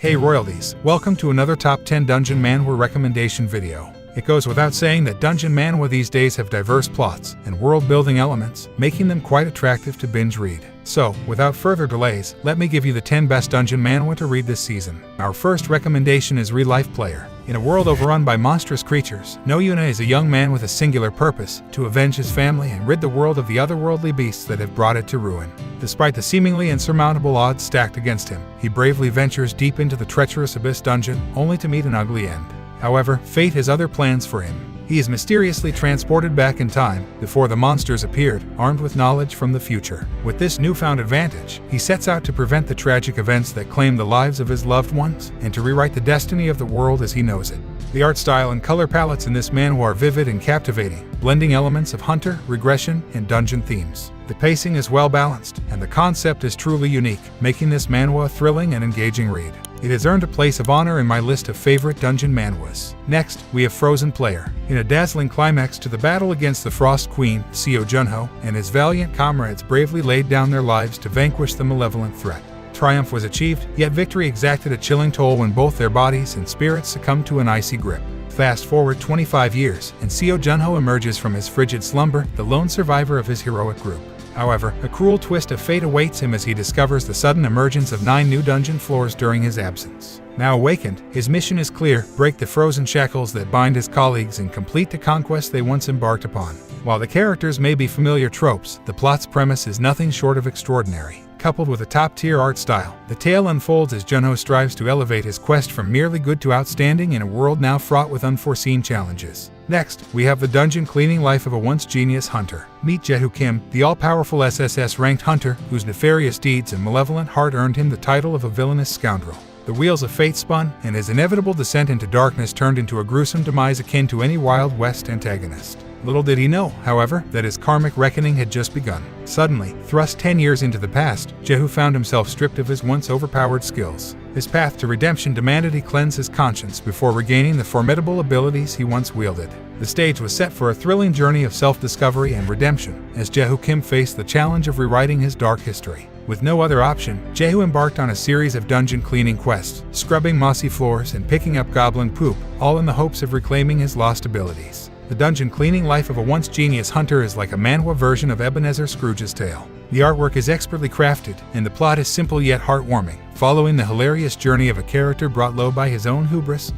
Hey royalties, welcome to another top 10 Dungeon Manhwa recommendation video. It goes without saying that Dungeon Manhwa these days have diverse plots and world-building elements, making them quite attractive to binge read. So, without further delays, let me give you the 10 best Dungeon Manhwa to read this season. Our first recommendation is Real Life Player. In a world overrun by monstrous creatures, No Yuna is a young man with a singular purpose, to avenge his family and rid the world of the otherworldly beasts that have brought it to ruin. Despite the seemingly insurmountable odds stacked against him, he bravely ventures deep into the treacherous Abyss dungeon, only to meet an ugly end. However, fate has other plans for him. He is mysteriously transported back in time, before the monsters appeared, armed with knowledge from the future. With this newfound advantage, he sets out to prevent the tragic events that claim the lives of his loved ones, and to rewrite the destiny of the world as he knows it. The art style and color palettes in this manhwa are vivid and captivating, blending elements of hunter, regression, and dungeon themes. The pacing is well balanced, and the concept is truly unique, making this manhwa a thrilling and engaging read. It has earned a place of honor in my list of favorite dungeon manhwas. Next, we have Frozen Player. In a dazzling climax to the battle against the Frost Queen, Seo Junho and his valiant comrades bravely laid down their lives to vanquish the malevolent threat. Triumph was achieved, yet victory exacted a chilling toll when both their bodies and spirits succumbed to an icy grip. Fast forward 25 years, and Seo Junho emerges from his frigid slumber, the lone survivor of his heroic group. However, a cruel twist of fate awaits him as he discovers the sudden emergence of 9 new dungeon floors during his absence. Now awakened, his mission is clear: break the frozen shackles that bind his colleagues and complete the conquest they once embarked upon. While the characters may be familiar tropes, the plot's premise is nothing short of extraordinary. Coupled with a top-tier art style, the tale unfolds as Junho strives to elevate his quest from merely good to outstanding in a world now fraught with unforeseen challenges. Next, we have the dungeon cleaning life of a once genius hunter. Meet Jae-hoo Kim, the all-powerful SSS-ranked hunter whose nefarious deeds and malevolent heart earned him the title of a villainous scoundrel. The wheels of fate spun, and his inevitable descent into darkness turned into a gruesome demise akin to any Wild West antagonist. Little did he know, however, that his karmic reckoning had just begun. Suddenly, thrust 10 years into the past, Jae-hoo found himself stripped of his once overpowered skills. His path to redemption demanded he cleanse his conscience before regaining the formidable abilities he once wielded. The stage was set for a thrilling journey of self-discovery and redemption, as Jae-hoo Kim faced the challenge of rewriting his dark history. With no other option, Jae-hoo embarked on a series of dungeon cleaning quests, scrubbing mossy floors and picking up goblin poop, all in the hopes of reclaiming his lost abilities. The dungeon cleaning life of a once genius hunter is like a manhwa version of Ebenezer Scrooge's tale. The artwork is expertly crafted, and the plot is simple yet heartwarming, following the hilarious journey of a character brought low by his own hubris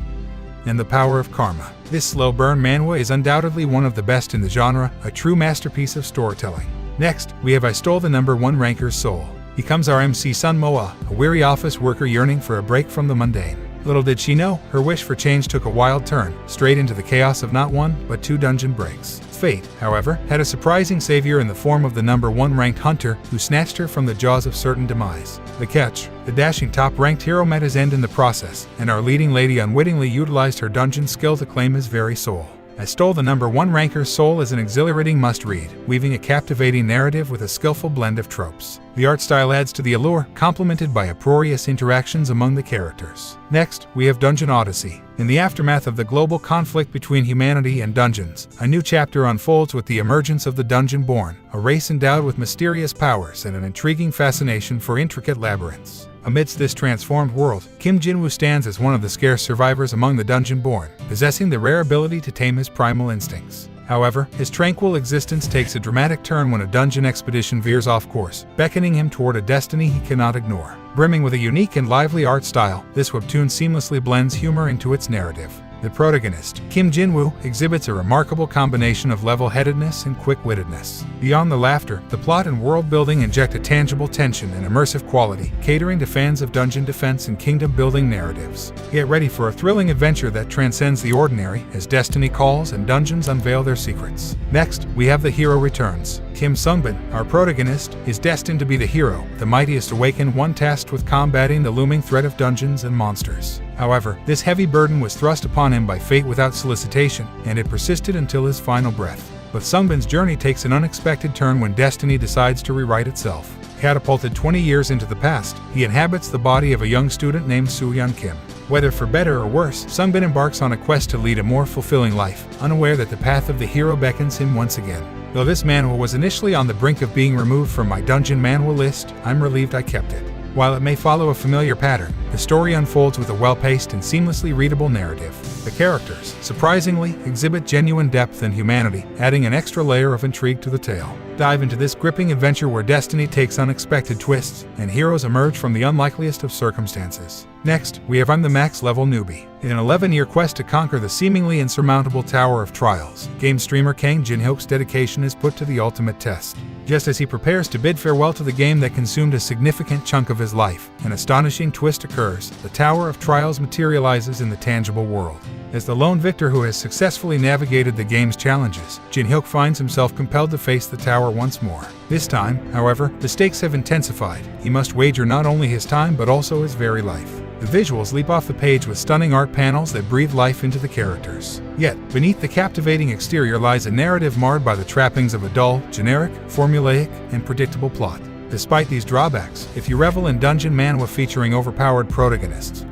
and the power of karma. This slow burn manhwa is undoubtedly one of the best in the genre, a true masterpiece of storytelling. Next, we have I Stole the Number 1 Ranker's Soul. He comes our MC Sun Moa, a weary office worker yearning for a break from the mundane. Little did she know, her wish for change took a wild turn, straight into the chaos of not 1, but 2 dungeon breaks. Fate, however, had a surprising savior in the form of the number 1 ranked hunter who snatched her from the jaws of certain demise. The catch: the dashing top-ranked hero met his end in the process, and our leading lady unwittingly utilized her dungeon skill to claim his very soul. I Stole the Number 1 Ranker's Soul is an exhilarating must-read, weaving a captivating narrative with a skillful blend of tropes. The art style adds to the allure, complemented by uproarious interactions among the characters. Next, we have Dungeon Odyssey. In the aftermath of the global conflict between humanity and dungeons, a new chapter unfolds with the emergence of the Dungeon-born, a race endowed with mysterious powers and an intriguing fascination for intricate labyrinths. Amidst this transformed world, Kim Jin-woo stands as one of the scarce survivors among the Dungeon-born, possessing the rare ability to tame his primal instincts. However, his tranquil existence takes a dramatic turn when a dungeon expedition veers off course, beckoning him toward a destiny he cannot ignore. Brimming with a unique and lively art style, this webtoon seamlessly blends humor into its narrative. The protagonist, Kim Jin-woo, exhibits a remarkable combination of level-headedness and quick-wittedness. Beyond the laughter, the plot and world-building inject a tangible tension and immersive quality, catering to fans of dungeon defense and kingdom-building narratives. Get ready for a thrilling adventure that transcends the ordinary as destiny calls and dungeons unveil their secrets. Next, we have The Hero Returns. Kim Sungbin, our protagonist, is destined to be the hero, the mightiest awakened one tasked with combating the looming threat of dungeons and monsters. However, this heavy burden was thrust upon him by fate without solicitation, and it persisted until his final breath. But Sungbin's journey takes an unexpected turn when destiny decides to rewrite itself. Catapulted 20 years into the past, he inhabits the body of a young student named Soo-yeon Kim. Whether for better or worse, Sungbin embarks on a quest to lead a more fulfilling life, unaware that the path of the hero beckons him once again. Though this manhwa was initially on the brink of being removed from my dungeon manhwa list, I'm relieved I kept it. While it may follow a familiar pattern, The story unfolds with a well-paced and seamlessly readable narrative. The characters, surprisingly, exhibit genuine depth and humanity, adding an extra layer of intrigue to the tale. Dive into this gripping adventure where destiny takes unexpected twists, and heroes emerge from the unlikeliest of circumstances. Next, we have I'm the Max Level Newbie. In an 11-year quest to conquer the seemingly insurmountable Tower of Trials, game streamer Kang Jin-hyuk's dedication is put to the ultimate test. Just as he prepares to bid farewell to the game that consumed a significant chunk of his life, an astonishing twist occurs. The Tower of Trials materializes in the tangible world. As the lone victor who has successfully navigated the game's challenges, Jin-hyuk finds himself compelled to face the tower once more. This time, however, the stakes have intensified. He must wager not only his time but also his very life. The visuals leap off the page with stunning art panels that breathe life into the characters. Yet, beneath the captivating exterior lies a narrative marred by the trappings of a dull, generic, formulaic, and predictable plot. Despite these drawbacks, if you revel in dungeon manhwa featuring overpowered protagonists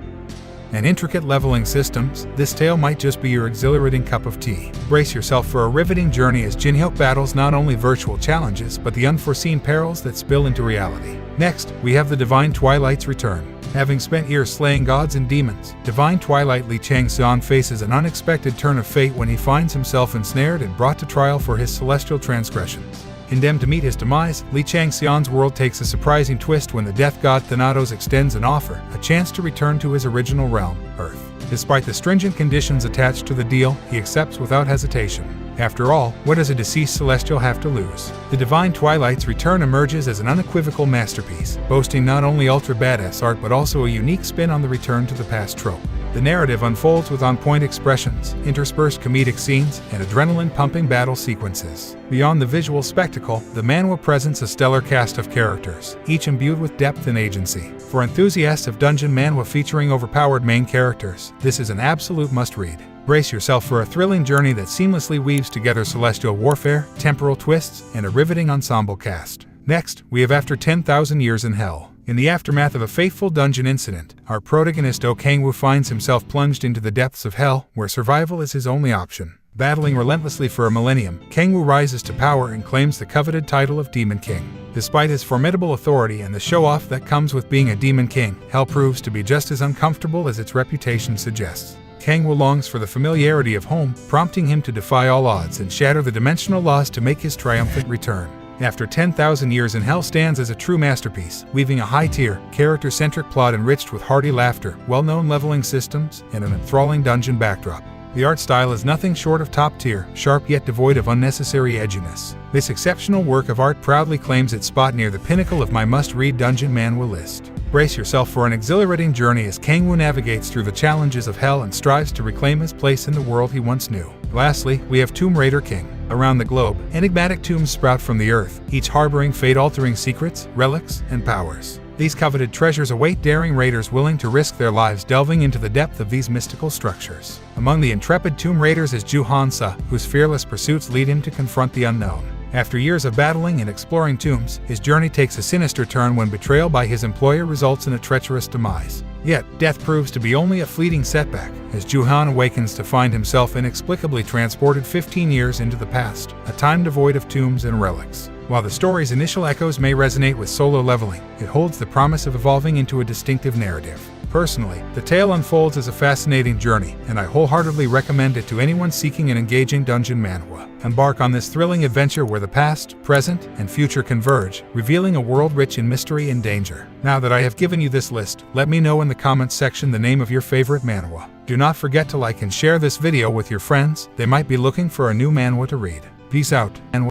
and intricate leveling systems, this tale might just be your exhilarating cup of tea. Brace yourself for a riveting journey as Jin-hyuk battles not only virtual challenges but the unforeseen perils that spill into reality. Next, we have the Divine Twilight's return. Having spent years slaying gods and demons, Divine Twilight Lee Chang-seon faces an unexpected turn of fate when he finds himself ensnared and brought to trial for his celestial transgressions. Condemned to meet his demise, Lee Chang-seon's world takes a surprising twist when the death god Thanatos extends an offer, a chance to return to his original realm, Earth. Despite the stringent conditions attached to the deal, he accepts without hesitation. After all, what does a deceased celestial have to lose? The Divine Twilight's return emerges as an unequivocal masterpiece, boasting not only ultra-badass art but also a unique spin on the return to the past trope. The narrative unfolds with on-point expressions, interspersed comedic scenes, and adrenaline-pumping battle sequences. Beyond the visual spectacle, the manhwa presents a stellar cast of characters, each imbued with depth and agency. For enthusiasts of dungeon manhwa featuring overpowered main characters, this is an absolute must-read. Brace yourself for a thrilling journey that seamlessly weaves together celestial warfare, temporal twists, and a riveting ensemble cast. Next, we have After 10,000 Years in Hell. In the aftermath of a fateful dungeon incident, our protagonist Oh Kang-woo finds himself plunged into the depths of hell, where survival is his only option. Battling relentlessly for a millennium, Kang-woo rises to power and claims the coveted title of Demon King. Despite his formidable authority and the show-off that comes with being a Demon King, hell proves to be just as uncomfortable as its reputation suggests. Kang-woo longs for the familiarity of home, prompting him to defy all odds and shatter the dimensional laws to make his triumphant return. After 10,000 Years in Hell stands as a true masterpiece, weaving a high-tier, character-centric plot enriched with hearty laughter, well-known leveling systems, and an enthralling dungeon backdrop. The art style is nothing short of top-tier, sharp yet devoid of unnecessary edginess. This exceptional work of art proudly claims its spot near the pinnacle of my must-read dungeon manhwa list. Brace yourself for an exhilarating journey as Kang-woo navigates through the challenges of hell and strives to reclaim his place in the world he once knew. Lastly, we have Tomb Raider King. Around the globe, enigmatic tombs sprout from the earth, each harboring fate-altering secrets, relics, and powers. These coveted treasures await daring raiders willing to risk their lives delving into the depth of these mystical structures. Among the intrepid tomb raiders is Ju Han-sa, whose fearless pursuits lead him to confront the unknown. After years of battling and exploring tombs, his journey takes a sinister turn when betrayal by his employer results in a treacherous demise. Yet, death proves to be only a fleeting setback, as Ju-han awakens to find himself inexplicably transported 15 years into the past, a time devoid of tombs and relics. While the story's initial echoes may resonate with solo leveling, it holds the promise of evolving into a distinctive narrative. Personally, the tale unfolds as a fascinating journey, and I wholeheartedly recommend it to anyone seeking an engaging dungeon manhwa. Embark on this thrilling adventure where the past, present, and future converge, revealing a world rich in mystery and danger. Now that I have given you this list, let me know in the comments section the name of your favorite manhwa. Do not forget to like and share this video with your friends, they might be looking for a new manhwa to read. Peace out, and